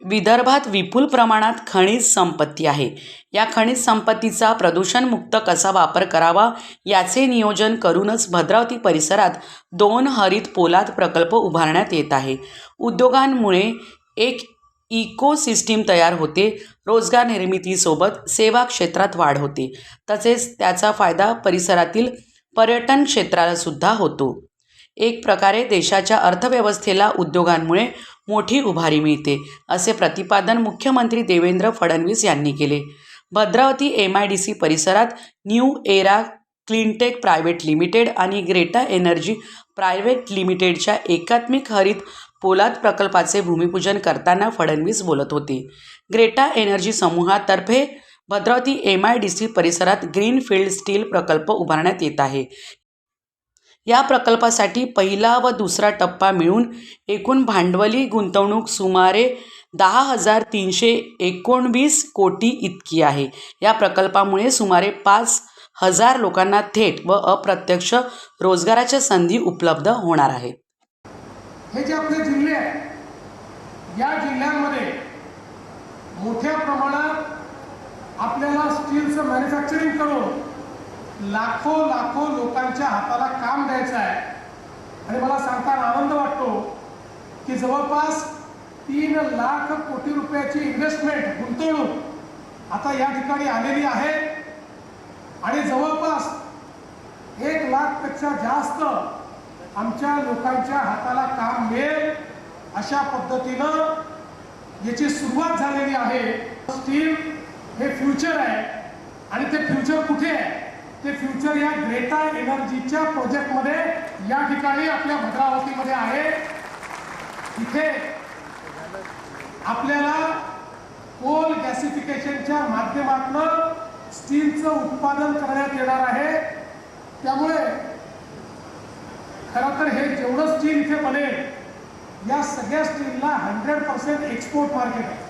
विदर्भात विपुल प्रमाणात खनिज संपत्ती आहे. या खनिज संपत्तीचा प्रदूषणमुक्त कसा वापर करावा याचे नियोजन करूनच भद्रावती परिसरात 2 हरित पोलाद प्रकल्प उभारण्यात येत आहे. उद्योगांमुळे एक इकोसिस्टीम तयार होते. रोजगार निर्मितीसोबत सेवा क्षेत्रात वाढ होते. तसेच त्याचा फायदा परिसरातील पर्यटन क्षेत्राला सुद्धा होतो. एक प्रकारे देशाच्या अर्थव्यवस्थेला उद्योगांमुळे मोठी उभारी मिळते, असे प्रतिपादन मुख्यमंत्री देवेंद्र फडणवीस यांनी केले. भद्रावती MIDC परिसरात new era cleantech private limited आणि ग्रेटा एनर्जी प्रायव्हेट लिमिटेडच्या एकात्मिक हरित पोलाद प्रकल्पाचे भूमिपूजन करताना फडणवीस बोलत होते. ग्रेटा एनर्जी समूहातर्फे भद्रावती MIDC परिसरात ग्रीनफील्ड स्टील प्रकल्प उभारण्यात येत आहे. या प्रकल्पासाठी पहिला व दुसरा टप्पा मिळून एकूण भांडवली गुंतवणूक सुमारे 10,319 कोटी इतकी आहे. या प्रकल्पामुळे सुमारे 5,000 लोकांना थेट व अप्रत्यक्ष रोजगाराच्या संधी उपलब्ध होणार आहेत. हे जे आपले जिल्हे आहेत, या जिल्ह्यांमध्ये मोठ्या प्रमाणात आपल्याला स्टीलचं मॅन्युफॅक्चरिंग करून लाखो लोकांच्या हाताला काम द्यायचं आहे. आणि मला सांगताना आनंद वाटतो की जवळपास 3 लाख कोटी रुपयाची इन्व्हेस्टमेंट गुंतवणूक आता या ठिकाणी आलेली आहे आणि जवळपास 1 लाखपेक्षा जास्त आमच्या लोकांच्या हाताला काम मिळेल अशा पद्धतीनं याची सुरुवात झालेली आहे. स्टील हे फ्युचर आहे आणि ते फ्युचर कुठे आहे? ते फ्युचर या ग्रेटा एनर्जीच्या प्रोजेक्टमध्ये या ठिकाणी आपल्या भद्रावतीमध्ये आहे. इथे आपल्याला कोल गॅसिफिकेशनच्या माध्यमातून स्टीलचं उत्पादन करण्यात येणार आहे. त्यामुळे खरं तर हे जेवढं स्टील इथे बनेल, या सगळ्या स्टीलला 100% एक्सपोर्ट मार्केट आहे.